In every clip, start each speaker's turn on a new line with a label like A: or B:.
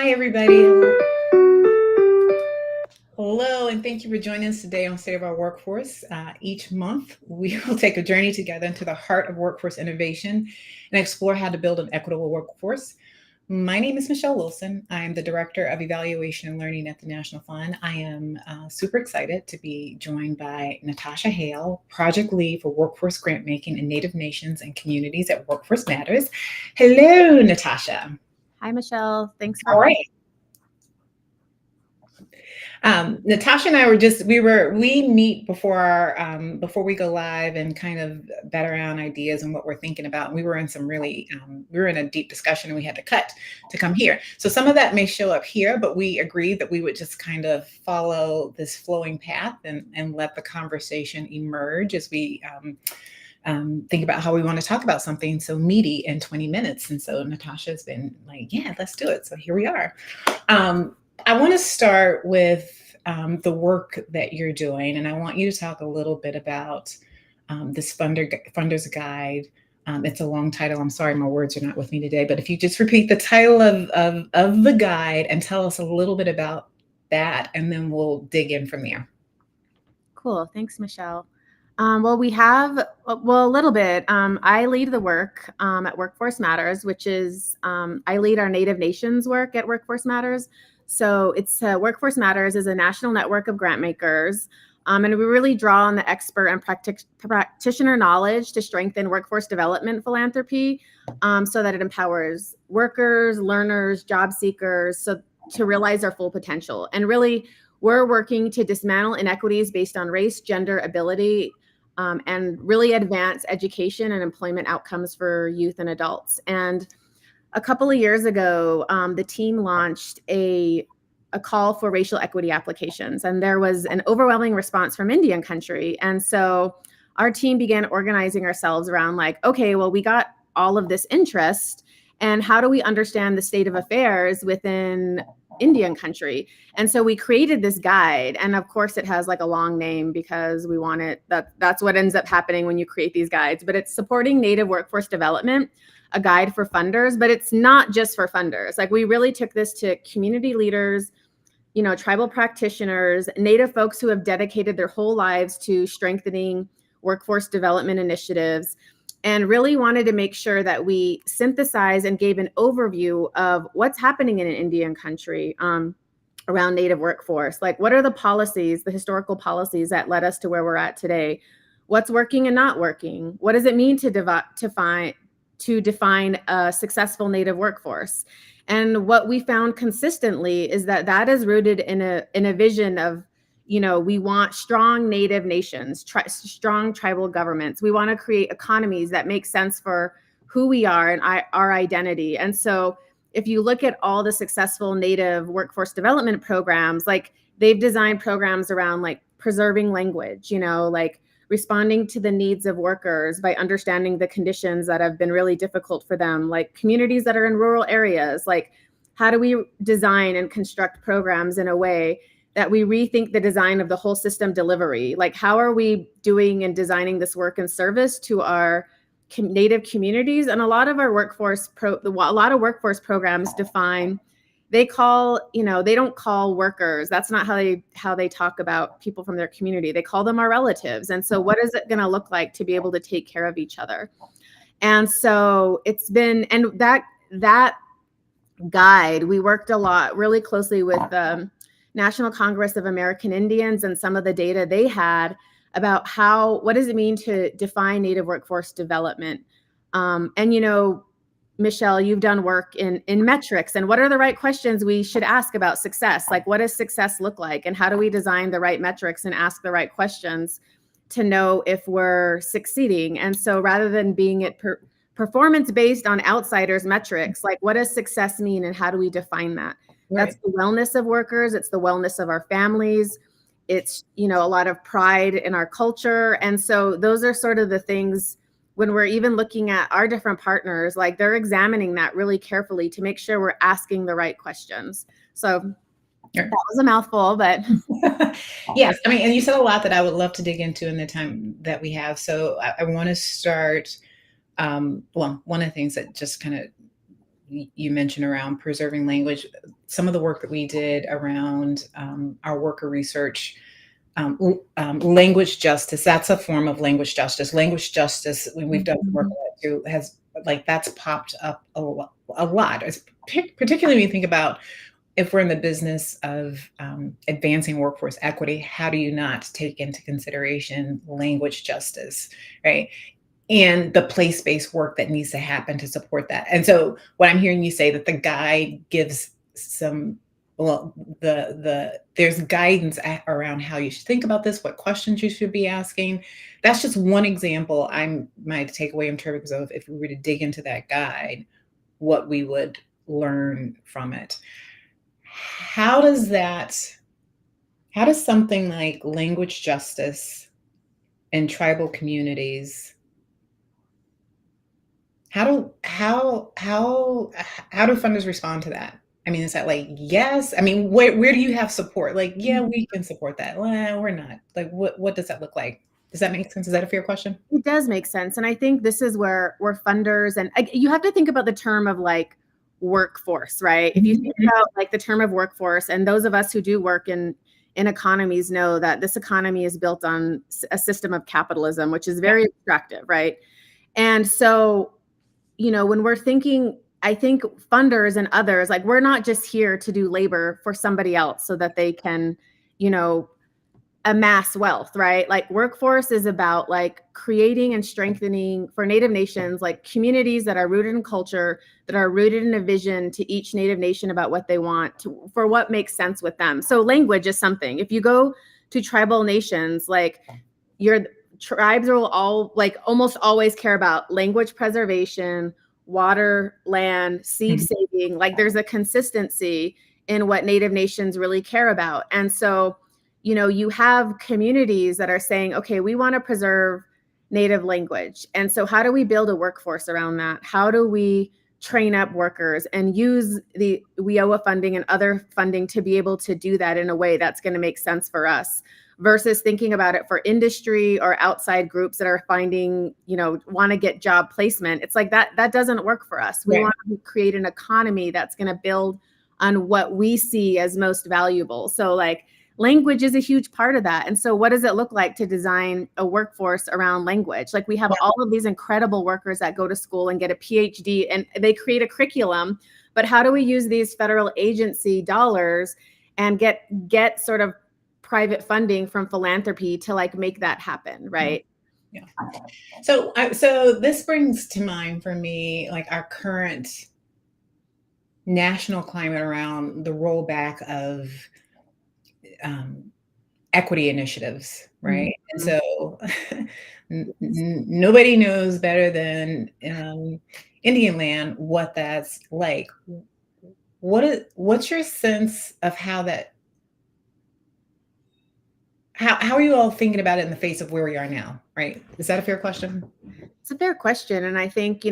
A: Hi, everybody. Hello, and thank you for joining us today on State of Our Workforce. Each month, we will take a journey together into the heart of workforce innovation and explore how to build an equitable workforce. My name is Michelle Wilson. I am the Director of Evaluation and Learning at the National Fund. I am super excited to be joined by Natasha Hale, Project Lead for Workforce Grantmaking in Native Nations and Communities at Workforce Matters. Hello, Natasha.
B: Hi, Michelle. Thanks for
A: All
B: having
A: right. Natasha and I we meet before we go live and kind of bet around ideas and what we're thinking about. And we were in we were in a deep discussion and we had to cut to come here. So some of that may show up here, but we agreed that we would just kind of follow this flowing path and let the conversation emerge as we think about how we want to talk about something so meaty in 20 minutes. And so Natasha's been like, yeah, let's do it. So here we are. I want to start with the work that you're doing, and I want you to talk a little bit about this Funder's Guide. It's a long title. I'm sorry, my words are not with me today, but if you just repeat the title of the guide and tell us a little bit about that, and then we'll dig in from there.
B: Cool. Thanks, Michelle. We have a little bit. I lead the work at Workforce Matters, which is I lead our Native Nations work at Workforce Matters. So it's Workforce Matters is a national network of grant makers, and we really draw on the expert and practitioner knowledge to strengthen workforce development philanthropy, so that it empowers workers, learners, job seekers, so to realize their full potential. And really, we're working to dismantle inequities based on race, gender, ability, and really advance education and employment outcomes for youth and adults. And a couple of years ago, the team launched a call for racial equity applications, and there was an overwhelming response from Indian country. And so our team began organizing ourselves around like, okay, well, we got all of this interest, and how do we understand the state of affairs within Indian country? And so we created this guide, and of course it has like a long name because we want it, that's what ends up happening when you create these guides, but it's supporting Native workforce development, a guide for funders. But it's not just for funders. Like, we really took this to community leaders, tribal practitioners, Native folks who have dedicated their whole lives to strengthening workforce development initiatives, and really wanted to make sure that we synthesize and gave an overview of what's happening in an Indian country around Native workforce. Like, what are the policies, the historical policies that led us to where we're at today? What's working and not working? What does it mean to define a successful Native workforce? And what we found consistently is that is rooted in a vision of, we want strong Native nations, strong tribal governments. We want to create economies that make sense for who we are and our identity. And so if you look at all the successful Native workforce development programs, like, they've designed programs around like preserving language, like responding to the needs of workers by understanding the conditions that have been really difficult for them, like communities that are in rural areas. Like, how do we design and construct programs in a way that we rethink the design of the whole system delivery? Like, how are we doing and designing this work and service to our Native communities? And a lot of our workforce programs define, they don't call workers. That's not how they talk about people from their community. They call them our relatives. And so what is it going to look like to be able to take care of each other? And so it's been, and that guide, we worked a lot really closely with the National Congress of American Indians and some of the data they had about what does it mean to define Native workforce development? And Michelle, you've done work in metrics, and what are the right questions we should ask about success? Like, what does success look like? And how do we design the right metrics and ask the right questions to know if we're succeeding? And so rather than being performance based on outsiders metrics, like, what does success mean and how do we define that? Right. That's the wellness of workers. It's the wellness of our families. It's, a lot of pride in our culture. And so those are sort of the things when we're even looking at our different partners, like, they're examining that really carefully to make sure we're asking the right questions. So that was a mouthful, but.
A: Yes. I mean, and you said a lot that I would love to dig into in the time that we have. So I want to start, one of the things that just kind of you mentioned around preserving language, some of the work that we did around our worker research, language justice, that's a form of language justice. Language justice, when we've done some work on that too, has like that's popped up a lot. Particularly when you think about if we're in the business of advancing workforce equity, how do you not take into consideration language justice, right? And the place-based work that needs to happen to support that. And so what I'm hearing you say that the guide gives some, well, there's guidance around how you should think about this, what questions you should be asking. That's just one example I might take away in terms of if we were to dig into that guide, what we would learn from it. How does something like language justice in tribal communities, how do funders respond to that? I mean, is that like, yes? I mean, where do you have support? Like, yeah, we can support that. Well, we're not. Like, what does that look like? Does that make sense? Is that a fair question?
B: It does make sense. And I think this is where funders, and you have to think about the term of like workforce, right? If you think about like the term of workforce, and those of us who do work in economies know that this economy is built on a system of capitalism, which is very extractive, right? And so, when we're thinking, I think funders and others, like we're not just here to do labor for somebody else so that they can, amass wealth, right? Like workforce is about like creating and strengthening for Native nations, like communities that are rooted in culture, that are rooted in a vision to each Native nation about what they want for what makes sense with them. So language is something. If you go to tribal nations, like your tribes will all like almost always care about language preservation, water, land, seed saving. Like there's a consistency in what Native nations really care about. And so you have communities that are saying, okay, we want to preserve Native language. And so how do we build a workforce around that? How do we train up workers and use the WIOA funding and other funding to be able to do that in a way that's going to make sense for us versus thinking about it for industry or outside groups that are finding, want to get job placement. It's like that doesn't work for us. We want to create an economy that's going to build on what we see as most valuable. So like, language is a huge part of that. And so what does it look like to design a workforce around language? Like we have all of these incredible workers that go to school and get a PhD and they create a curriculum, but how do we use these federal agency dollars and get sort of private funding from philanthropy to like make that happen, right?
A: Yeah. So this brings to mind for me, like our current national climate around the rollback of equity initiatives, right? And so nobody knows better than Indian land what that's like. What's your sense of how are you all thinking about it in the face of where we are now, right? Is that a fair question?
B: It's a fair question. And I think,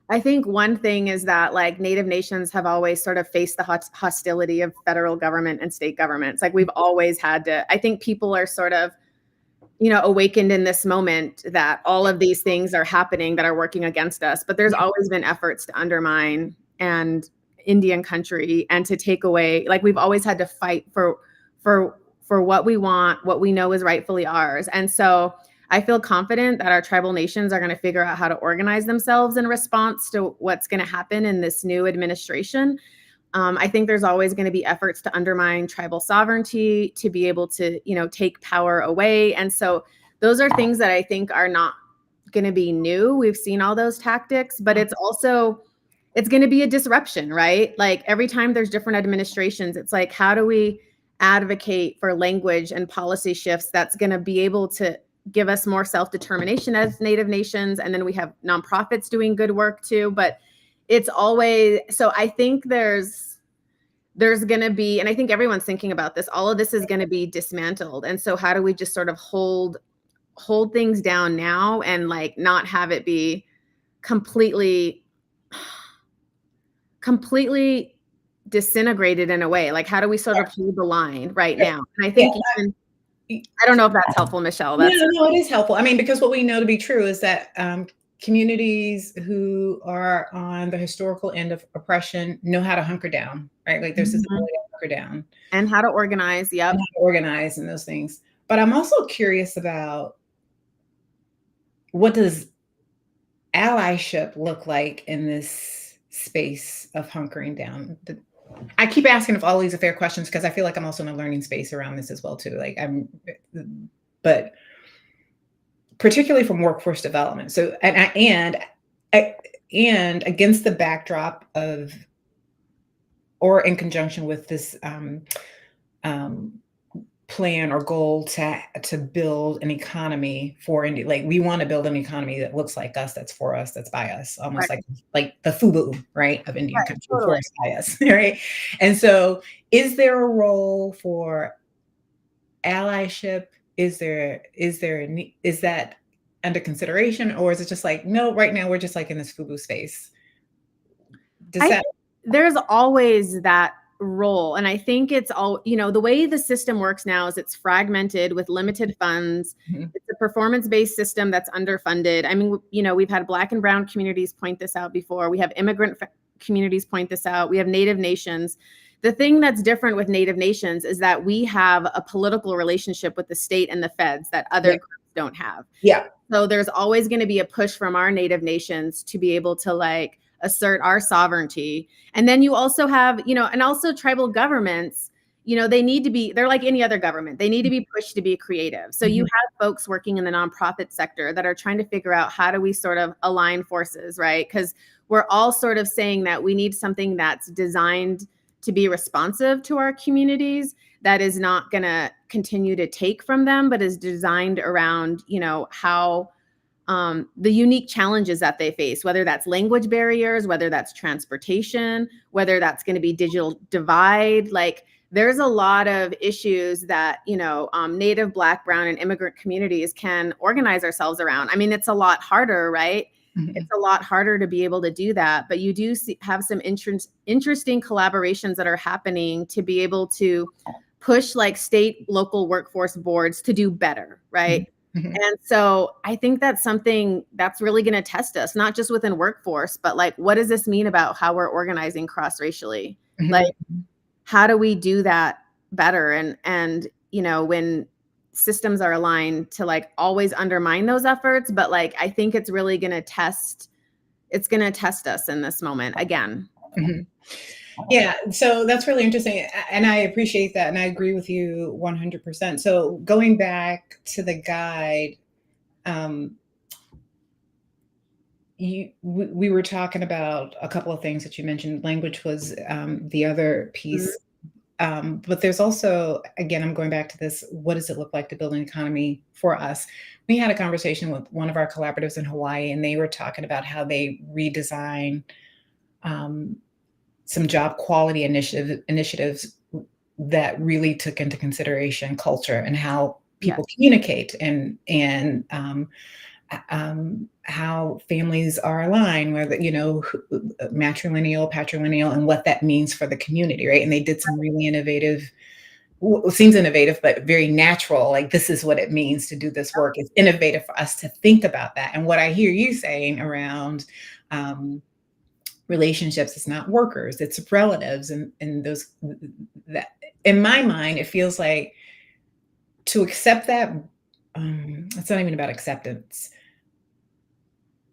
B: I think one thing is that like Native nations have always sort of faced the hostility of federal government and state governments. Like we've always had to, I think people are sort of, awakened in this moment that all of these things are happening that are working against us, but there's always been efforts to undermine and Indian country and to take away, like we've always had to fight for what we want, what we know is rightfully ours. And so I feel confident that our tribal nations are going to figure out how to organize themselves in response to what's going to happen in this new administration. I think there's always going to be efforts to undermine tribal sovereignty, to be able to, take power away. And so those are things that I think are not going to be new. We've seen all those tactics, but it's going to be a disruption, right? Like every time there's different administrations, it's like, how do we advocate for language and policy shifts that's going to be able to give us more self-determination as Native nations. And then we have nonprofits doing good work too, but it's always, so I think there's going to be, and I think everyone's thinking about this, all of this is going to be dismantled. And so how do we just sort of hold things down now and like not have it be completely disintegrated in a way? Like how do we sort of hold the line right now? And I think I don't know if that's helpful, Michelle.
A: No, it is helpful. I mean, because what we know to be true is that communities who are on the historical end of oppression know how to hunker down, right? Like there's this
B: Mhm.
A: ability to hunker down
B: And how to organize.
A: and
B: Yep.
A: how to organize and those things. But I'm also curious about what does allyship look like in this space of hunkering down? I keep asking if all these are fair questions because I feel like I'm also in a learning space around this as well too. But particularly from workforce development. So and against the backdrop of or in conjunction with this um, plan or goal to build an economy for India. Like we want to build an economy that looks like us, that's for us, that's by us, almost
B: Right.
A: like the FUBU, right, of Indian
B: Right.
A: country, for
B: Totally.
A: us, by us, right? And so, is there a role for allyship? Is that under consideration, or is it just like no? Right now, we're just like in this FUBU space. Does
B: I
A: that?
B: think there's always that role. And I think it's all, the way the system works now is it's fragmented with limited funds.
A: Mhm,
B: It's a performance-based system that's underfunded. I mean, we've had Black and Brown communities point this out before. We have immigrant communities point this out. We have Native nations. The thing that's different with Native nations is that we have a political relationship with the state and the feds that other
A: yeah,
B: groups don't have.
A: yeah,
B: So there's always going to be a push from our Native nations to be able to like assert our sovereignty. And then you also have, and also tribal governments, they need to be, they're like any other government. They need to be pushed to be creative. So you
A: mhm,
B: have folks working in the nonprofit sector that are trying to figure out how do we sort of align forces, right? Because we're all sort of saying that we need something that's designed to be responsive to our communities, that is not going to continue to take from them, but is designed around, how the unique challenges that they face, whether that's language barriers, whether that's transportation, whether that's going to be digital divide. Like there's a lot of issues that, Native, Black, Brown, and immigrant communities can organize ourselves around. I mean, it's a lot harder, right?
A: mhm,
B: It's a lot harder to be able to do that, but you do have some interesting collaborations that are happening to be able to push like state, local workforce boards to do better,
A: mhm,
B: right?
A: mhm,
B: And so I think that's something that's really going to test us, not just within workforce, but like, what does this mean about how we're organizing cross racially? Like,
A: mhm.
B: how do we do that better? And when systems are aligned to like always undermine those efforts, but like, I think it's really going to test us in this moment again.
A: Mhm. Yeah, so that's really interesting, and I appreciate that, and I agree with you 100%. So going back to the guide, um, we were talking about a couple of things that you mentioned. Language was the other
B: Mhm.
A: piece, but there's also, again, I'm going back to this: what does it look like to build an economy for us? We had a conversation with one of our collaboratives in Hawaii, and they were talking about how they redesign. Um, some job quality initiatives that really took into consideration culture and how
B: Yes.
A: people communicate and how families are aligned, whether matrilineal, patrilineal, and what that means for the community, right? And they did some really innovative. Seems innovative, but very natural. Like this is what it means to do this work. It's innovative for us to think about that. And what I hear you saying around um, relationships, it's not workers, it's relatives, and those that in my mind it feels like to accept that it's not even about acceptance,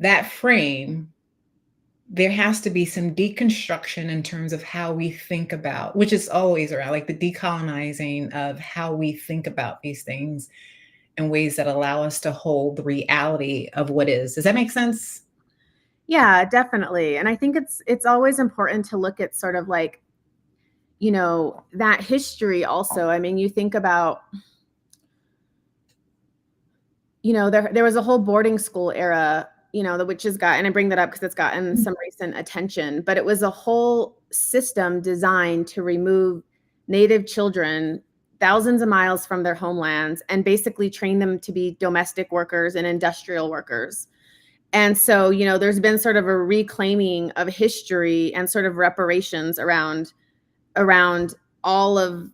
A: that frame, there has to be some deconstruction in terms of how we think about, which is always around like the decolonizing of how we think about these things in ways that allow us to hold the reality of what is. Does that make sense?
B: Yeah, definitely. And I think it's always important to look at sort of like, that history also. I mean, you think about, there was a whole boarding school era, which has got, and I bring that up because it's gotten some recent attention, but it was a whole system designed to remove Native children thousands of miles from their homelands and basically train them to be domestic workers and industrial workers. And so, there's been sort of a reclaiming of history and sort of reparations around all those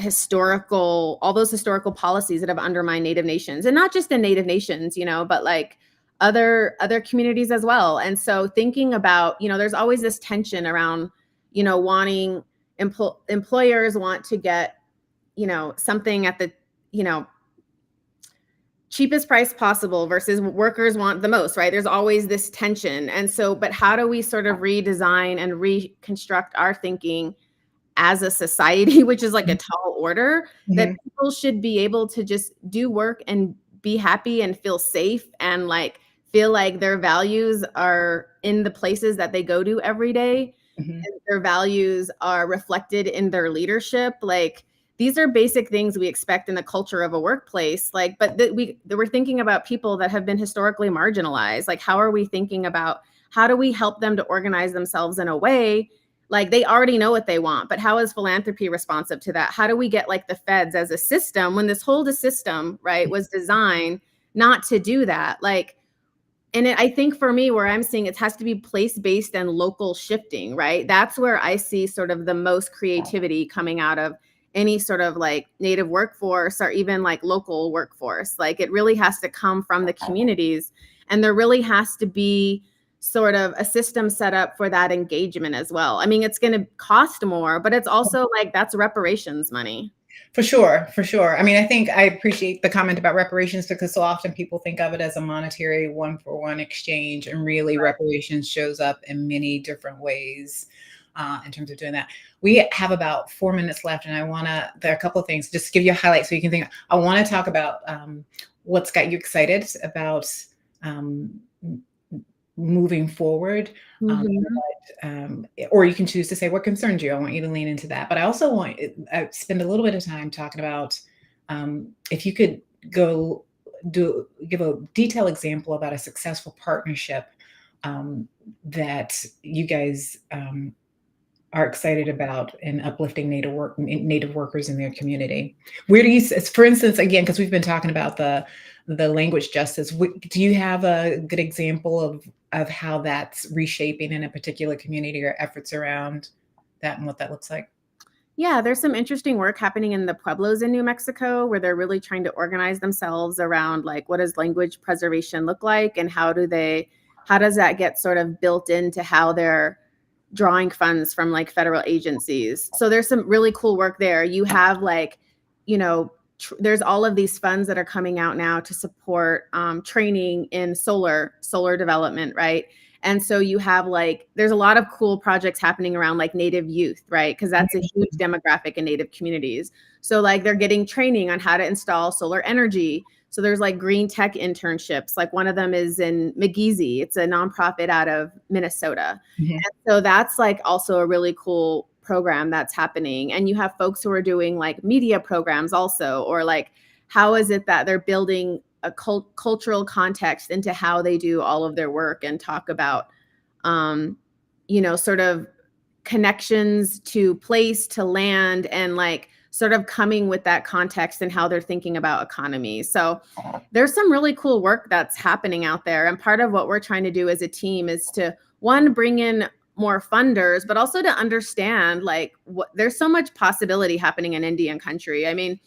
B: historical policies that have undermined Native nations, and not just the Native nations, but like other communities as well. And so thinking about, there's always this tension around, wanting employers want to get, something at the, you know, cheapest price possible versus workers want the most, right? There's always this tension. And so, but how do we sort of redesign and reconstruct our thinking as a society, which is like a tall order, that
A: Mhm.
B: people should be able to just do work and be happy and feel safe and like feel like their values are in the places that they go to every day,
A: Mhm.
B: and their values are reflected in their leadership. Like these are basic things we expect in the culture of a workplace. Like, but we're thinking about people that have been historically marginalized. Like, how are we thinking about how do we help them to organize themselves in a way like they already know what they want, but how is philanthropy responsive to that? How do we get like the feds as a system when this whole system, right, was designed not to do that? Like, and I think for me, where I'm seeing it has to be place-based and local shifting, right? That's where I see sort of the most creativity coming out of any sort of like native workforce or even like local workforce. Like it really has to come from the communities, and there really has to be sort of a system set up for that engagement as well. I mean, it's going to cost more, but it's also like that's reparations money.
A: For sure, for sure. I mean, I think I appreciate the comment about reparations because so often people think of it as a monetary one-for-one exchange, and really reparations shows up in many different ways in terms of doing that. We have about 4 minutes left, and there are a couple of things just to give you a highlight so you can think. I want to talk about what's got you excited about um, moving forward.
B: Mhm.
A: Or you can choose to say what concerns you. I want you to lean into that. But I also want spend a little bit of time talking about if you could go give a detailed example about a successful partnership um, that you guys are excited about in uplifting native workers in their community. Where do you, for instance, again, because we've been talking about the language justice, do you have a good example of how that's reshaping in a particular community or efforts around that and what that looks like?
B: Yeah, there's some interesting work happening in the pueblos in New Mexico where they're really trying to organize themselves around like what does language preservation look like and how does that get sort of built into how they're drawing funds from like federal agencies. So there's some really cool work there. You have like, there's all of these funds that are coming out now to support training in solar development, right? And so you have like, there's a lot of cool projects happening around like Native youth, right? Because that's a huge demographic in Native communities. So like they're getting training on how to install solar energy. So there's like green tech internships. Like one of them is in McGeezy. It's a nonprofit out of Minnesota.
A: Mhm.
B: And so that's like also a really cool program that's happening. And you have folks who are doing like media programs also, or like how is it that they're building a cultural context into how they do all of their work and talk about um, sort of connections to place, to land, and like sort of coming with that context and how they're thinking about economy. So there's some really cool work that's happening out there. And part of what we're trying to do as a team is to one, bring in more funders, but also to understand like what there's so much possibility happening in Indian country. I mean,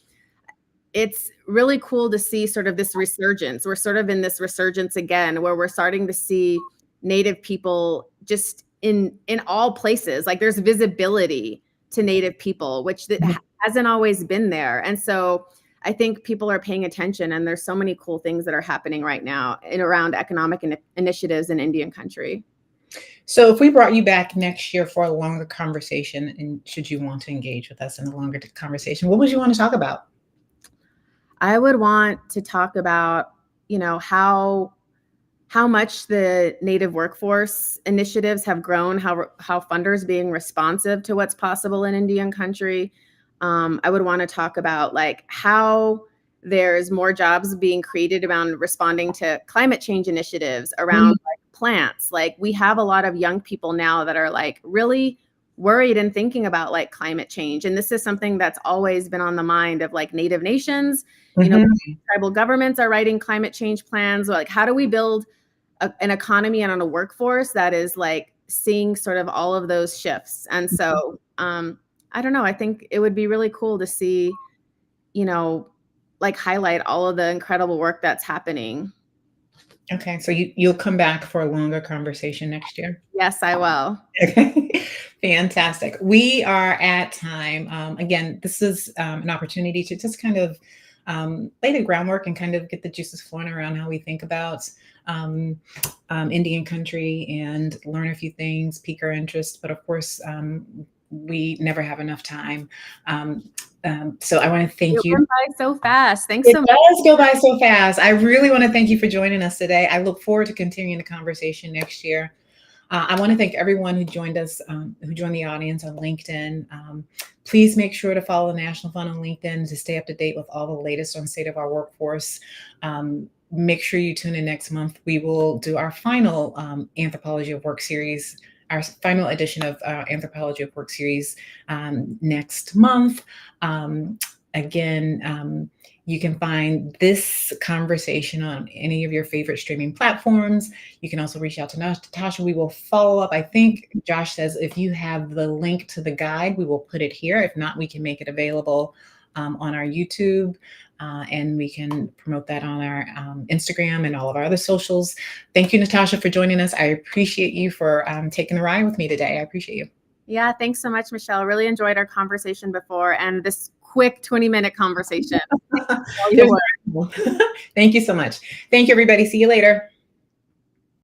B: it's really cool to see sort of this resurgence. We're sort of in this resurgence again, where we're starting to see Native people just in all places. Like there's visibility to Native people, which hasn't always been there. And so I think people are paying attention, and there's so many cool things that are happening right now in around economic initiatives in Indian country.
A: So if we brought you back next year for a longer conversation, and should you want to engage with us in a longer conversation, what would you want to talk about?
B: I would want to talk about, how much the Native workforce initiatives have grown, how funders being responsive to what's possible in Indian country. I would want to talk about like how there's more jobs being created around responding to climate change initiatives around
A: Mm.
B: like plants. Like we have a lot of young people now that are like really worried and thinking about like climate change. And this is something that's always been on the mind of like Native nations. You know,
A: Mhm.
B: tribal governments are writing climate change plans. Like how do we build an economy and on a workforce that is like seeing sort of all of those shifts. And so I don't know, I think it would be really cool to see, you know, like highlight all of the incredible work that's happening.
A: Okay, so you'll come back for a longer conversation next year?
B: Yes, I will.
A: Okay, fantastic. We are at time. Again, this is an opportunity to just kind of lay the groundwork and kind of get the juices flowing around how we think about um, Indian country and learn a few things, pique our interest. But of course, we never have enough time. So I want to thank
B: It
A: you.
B: went by so fast. Thanks
A: It
B: so much.
A: does go by so fast. I really want to thank you for joining us today. I look forward to continuing the conversation next year. I want to thank everyone who joined us, who joined the audience on LinkedIn. Please make sure to follow the National Fund on LinkedIn to stay up to date with all the latest on the state of our workforce. Make sure you tune in next month. We will do our final Anthropology of Work series, our final edition of Anthropology of Work series next month. Again, you can find this conversation on any of your favorite streaming platforms. You can also reach out to Natasha. We will follow up. I think Josh says if you have the link to the guide, we will put it here. If not, we can make it available on our YouTube, and we can promote that on our Instagram and all of our other socials. Thank you, Natasha, for joining us. I appreciate you for taking the ride with me today. I appreciate you.
B: Yeah, thanks so much, Michelle. Really enjoyed our conversation before and this quick 20-minute conversation. All your work.
A: Thank you so much. Thank you, everybody. See you later.